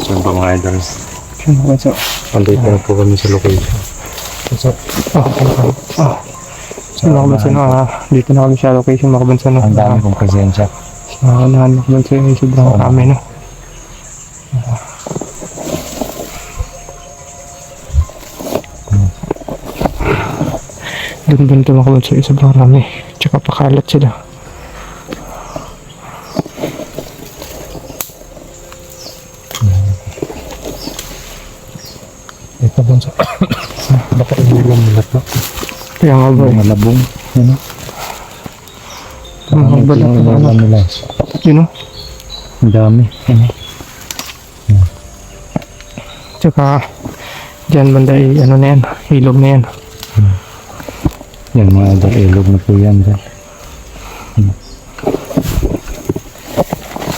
Saan ba mga idols? What's up? Pandito na po kami sa location. What's up? Dito na kami sa location mga kabansan. Ang dami kong presensya. Nahan mga kabansan, sobrang kami na. Doon ito mga kabansan, sobrang rami. Tsaka pakalat sila. Ito bansa. Baka ilulang nila to. Kaya nga ba? Mga labong. Ano? Mga balat na Ilulang nila. Yun o. Ang dami. Ano? Tsaka dyan banda ano na yan, ilog na yan. Yan mga idol, ilog na po yan dyan.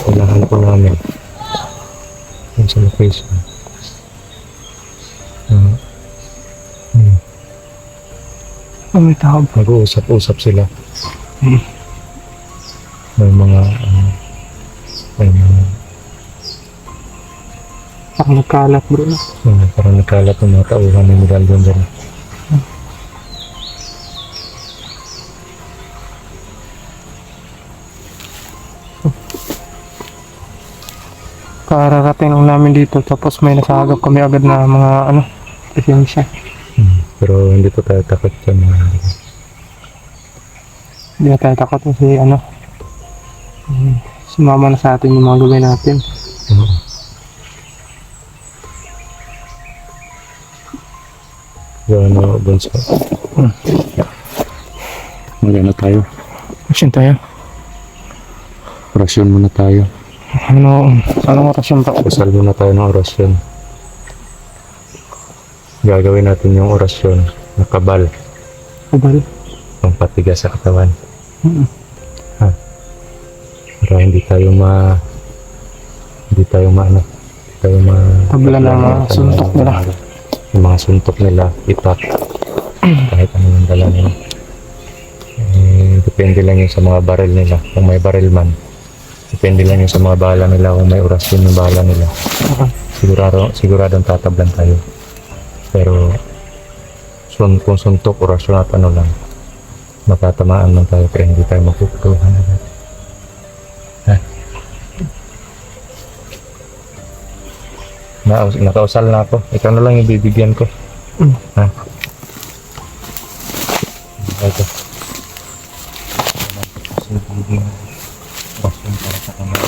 Kailangan po namin. Yan sa location. May tao. Mag-uusap-usap sila. May mga Parang nagkalat bro. parang nagkalat ng mga tauhan ng Miraldo dyan. Kararating lang namin dito tapos may nasagap kami agad na mga presensya. Pero hindi po tayo takot dyan. Hindi na tayo takot kasi sumama na sa atin yung mga gawin natin. So Bonso. Magano tayo? Action tayo. Orasyon muna tayo. Anong orasyon pa? Pasal muna tayo ng orasyon. Gagawin natin yung orasyon na kabal. Kabal? Pampatigas sa katawan. Para hindi tayo Tabla na mga suntok nila. Yung mga suntok nila, itak. Kahit ano yung dala nila. Depende lang yun sa mga baril nila. Kung may baril man. Depende lang yun sa mga bala nila. Kung may orasyon yung bala nila. Siguradong tatablan tayo. Pero kung suntok, orasyon at ano lang, matatamaan lang tayo kaya hindi tayo mapuputuhan agad. Nakausal na ako. Ikaw na lang yung bibigyan ko. Ha? Ito. Orasyon para sa kamay.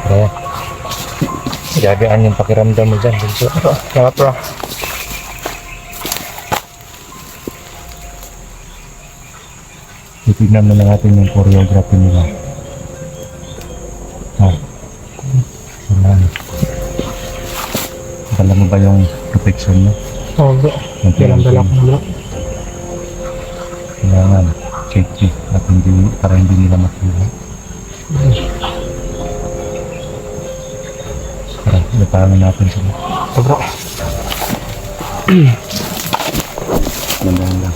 Kaya, gagaan yung pakiramdam mo dyan. Kaya bro. Titignan na natin yung choreography nila. Dala mo ba yung protection mo? Oo bro. Dala ko bro. Kailangan safety at para hindi nila makita. Tara, ipahangan natin sila. Bro. Mandahan lang.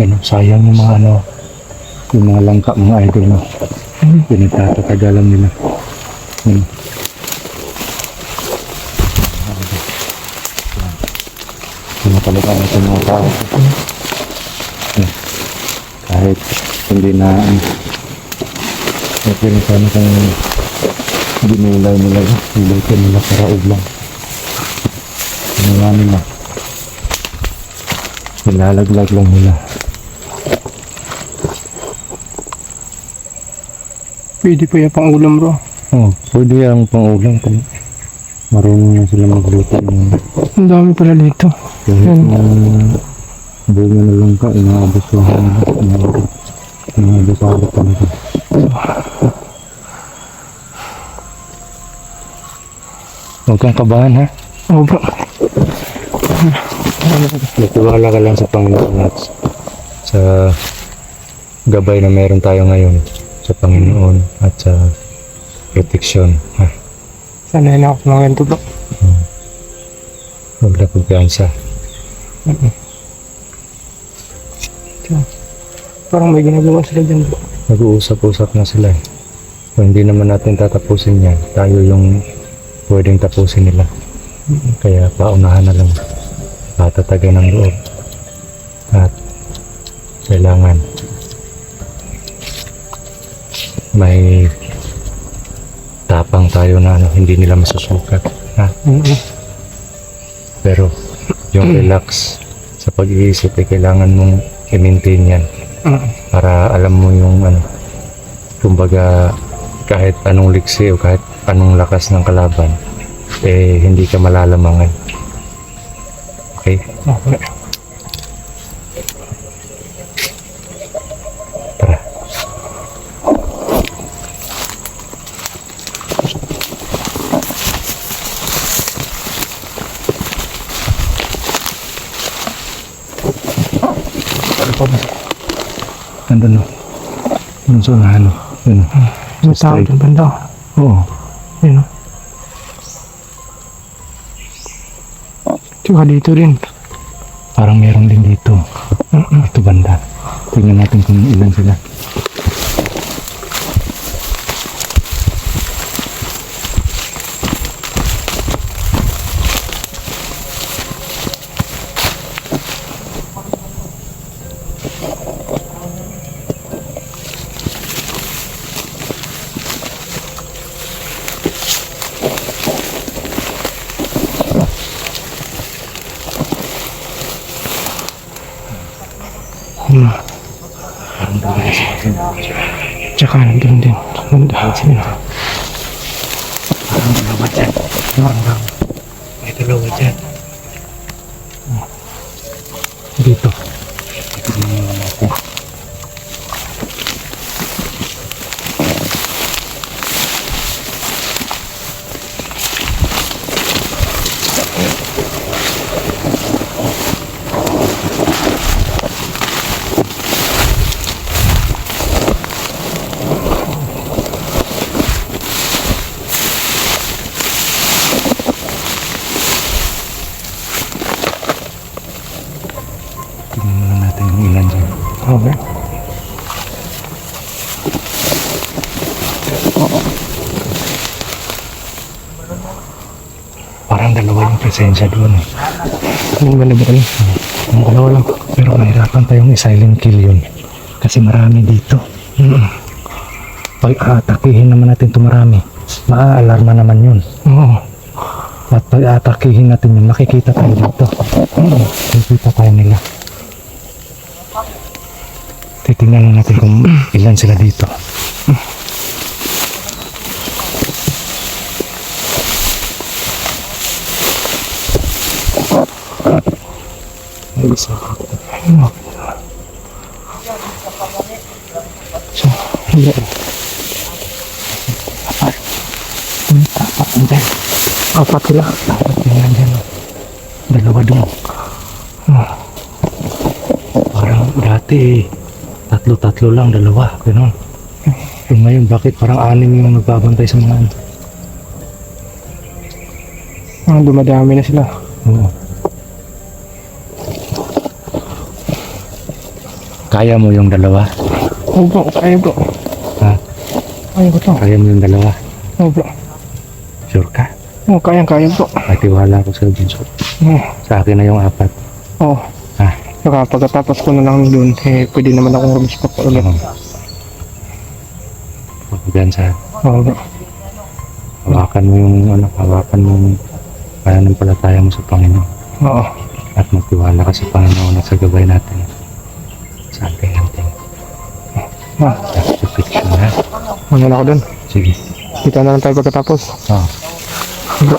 Yan, sayang yung mga yung mga langka, mga idol na pinagtatagalan nila. Pinapalitan natin mga tao. Kahit hindi na okay na sana kung ginulay nila yun. Nilutin nila sa raog lang. Ginawa nila. Nilalaglag lang nila. Pwede pa yan pang ulam bro. Oh, pwede yung pang-ulam kung marunong na sila magluto ng Ang dami pala dito. kahit Yan. na bunga na lang ka, inaabasuhan na, inaabasuhan pa nito. Huwag kang kabahan ha. Oo bro. Nagtiwala ka lang sa Panginoon at sa gabay na meron tayo ngayon sa Panginoon at sa proteksyon. Ha? Sanay na ako sa mga ganito bro. Huwag na pagkansa. Parang may ginagawa sila dyan bro. Nag-uusap-usap na sila eh. Kung hindi naman natin tatapusin yan, tayo yung pwedeng tapusin nila. Kaya paunahan na lang. Patatagan ng loob. At kailangan may tapang tayo na hindi nila masusukat. Ha? Pero yung relax sa pag-iisip ay kailangan mong i-maintain yan para alam mo yung kumbaga kahit anong liksi o kahit anong lakas ng kalaban hindi ka malalamangan. Okay? Okay. Tara. Nandun no. Nandun sa unahan no. Yun. May tao dyan banda. Oo. Ayun o. Tsaka dito rin. Parang meron din dito. Ito banda. Tingnan natin kung ilan sila. Tsaka nandun din. Banda. Ayun o. Parang dalawa dyan. May dalawa dyan. Dito. Tingnan natin yung ilan dyan. Okay. Parang dalawa yung presensya doon. Yung banda ba rin? Ang dalawa lang. Pero nahirapan tayong i-silent kill yun. Kasi marami dito. Pag aatakihin naman natin ito marami, maa-alarma naman yun. Oo. At pag aatakihin natin yun, makikita tayo dito. Makikita tayo nila. Titingnan lang natin kung ilan sila dito. Ay, isa. So, hindi. Apat nandiyan. Apat sila. Apat yung nandiyan. Dalawa doon. Parang dati tatlo lang, dalawa. Ganun. Yung ngayon, bakit parang 6 yung nagbabantay sa mga Dumadami na sila. Oo. Kaya mo yung dalawa? Oo bro, kaya bro. Ha? Kaya ko to. Kaya mo yung dalawa? Oo bro. Sure ka? Oh, kayang-kaya po. May tiwala ko sa Bunso. Oh, Sa akin na yung 4. oh. Ah. Saka pagkatapos ko na lang dun, eh, pwede naman akong rumiskot pa ulit. Huwag dyan sa Oo, bro. hawakan mo yung hawakan mo yung pananampalataya mo sa Panginoon. Oo. At magtiwala ka sa Panginoon at sa gabay natin. Sa ating natin. Ah, Sa fiction ha. ano na ako dun? Sige. Kita na lang tayo pagkatapos. Oh. Bro.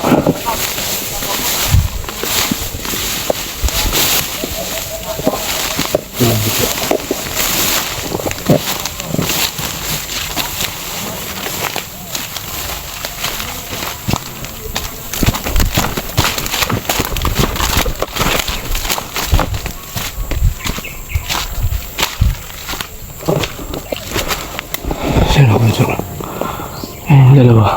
Sino ako sino? Dalawa.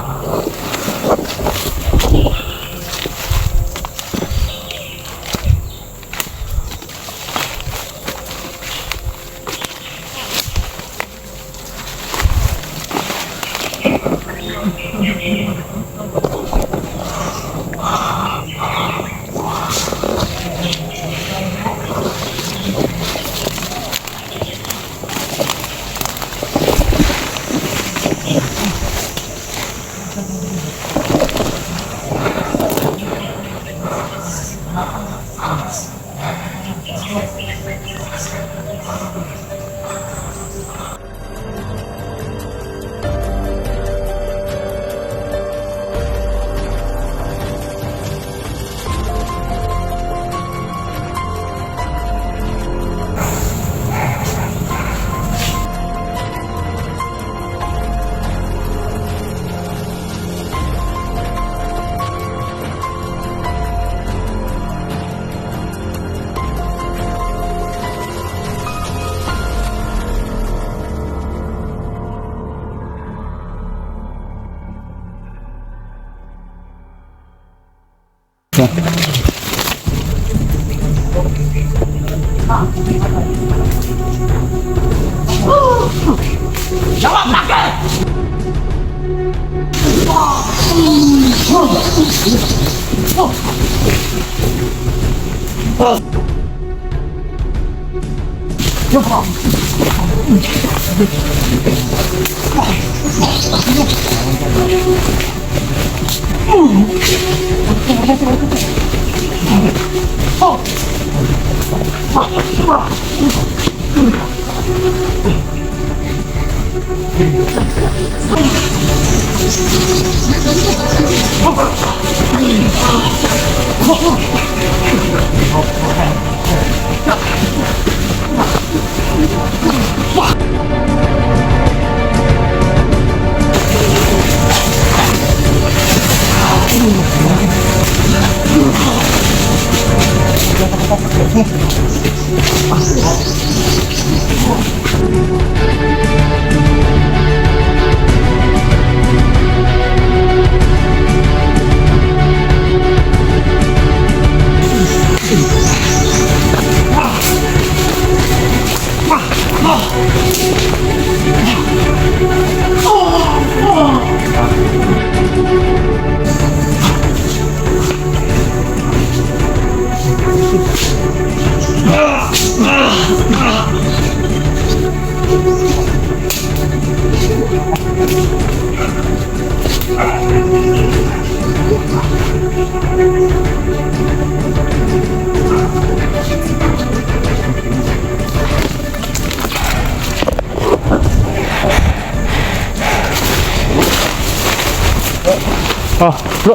Oh, bro.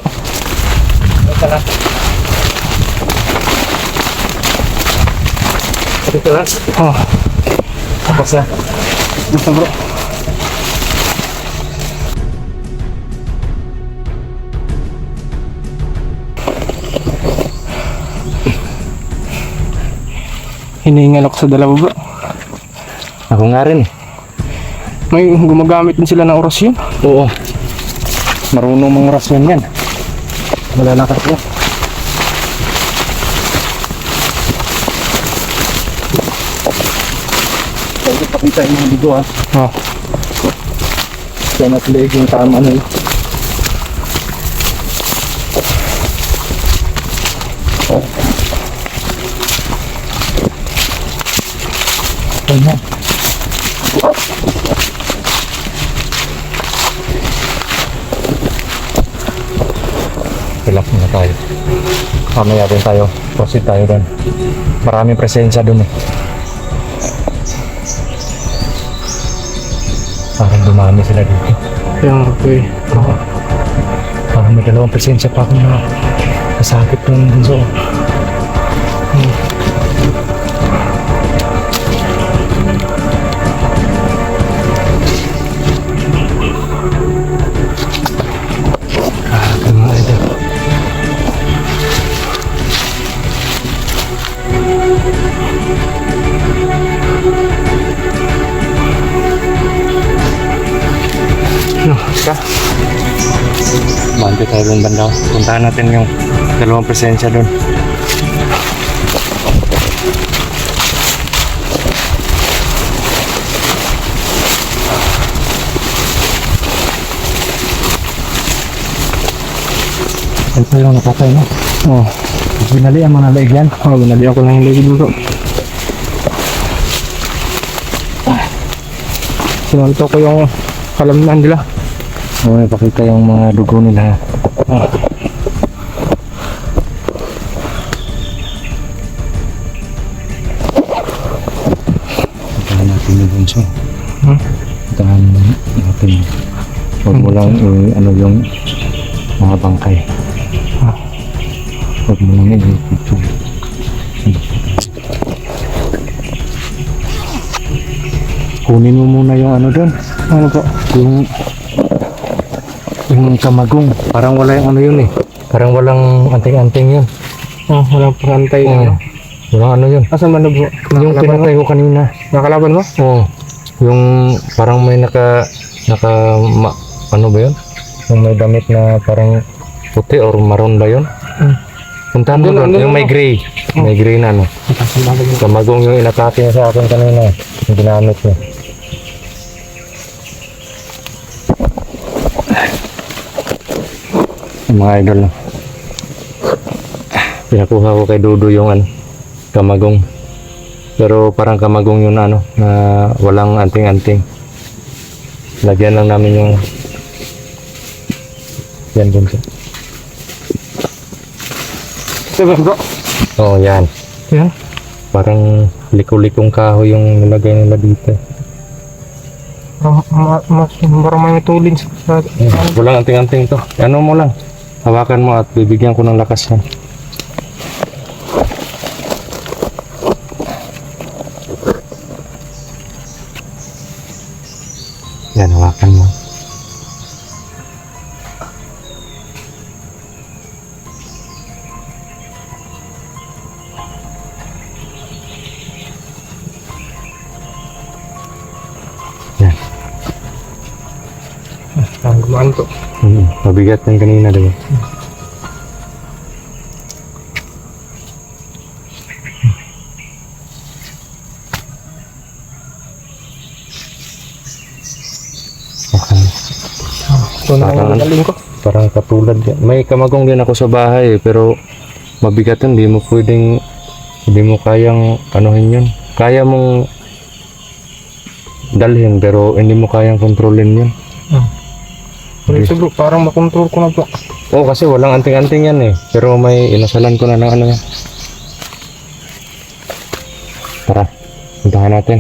Ito lang. Oh, Tapos na. basta bro. Hinihingal ako sa dalawa bro. Ako nga rin eh. May gumagamit din sila ng orasyon. Oo. Marunong mga rasyon yan. Malalakas yan. Pwede pakita yung mga bigo ha. Oh, Kaya mas leeg yung tama na yun. Ayan. Relax muna tayo. Mamaya din tayo. Proceed tayo doon. Maraming presensya doon eh. Parang dumami sila dito. Ayan, okay. Parang may dalawang presensya pa akong nasakit ng bunso. Mga idol. No, ka. Bante tayo doon banda. Puntahan natin yung dalawang presensya doon. Ito yung nakatay no? Oh, binali ang mga laig yan. Oh, binali ako lang yung lagi dito. Sinunto ko yung kalamnan nila. Oh, ipakita yung mga dugo nila. Ah. Puntahan natin yung bunso. Hmm? Puntahan natin. Huwag mo lang ano yung mga bangkay. Ah. Huwag mo lang i-picture. Kunin mo muna yung ano doon. Ano po? Yung kamagong. Parang wala yung ano yun eh. Parang walang anting-anting yun. Oh, walang pangantay na no? Walang ano yun. Asan man na bro? Yung Nakalaban mo? pinatay ko kanina. Nakalaban mo? Oo. Yung parang may ano ba yun? Yung may damit na parang puti or maroon ba yun? Hmm. Puntahan mo Andun, doon. andun Yung may ako. gray. May gray na ano. Kamagong yung inatake niya sa akin kanina. Yung ginamit niya. Yung mga idol na. Pinakuha ko kay Dudu yung ano, kamagong. Pero parang kamagong yun na ano, na walang anting-anting. Lagyan lang namin yung yan dun siya. Diba bro? Oo, yan. Yan. Parang liko-likong kahoy yung nilagay nila dito. Parang may tulin sa... Walang anting-anting to. Ano mo lang. Hawakan mo at bibigyan ko ng lakas yan. Yan, hawakan mo. Yan. Ang gumaan to. Mabigat yan kanina, diba? Okay. Ito na Parang- ang galing ko. Parang katulad yan. May kamagong din ako sa bahay pero mabigat yun. Hindi mo kayang anuhin yun. Kaya mong dalhin pero hindi mo kayang kontrolin yun. Pero ito bro, parang makontrol ko na bro. Oo, kasi walang anting-anting yan eh. Pero may inasalan ko na ng ano yan. Tara, puntahan natin.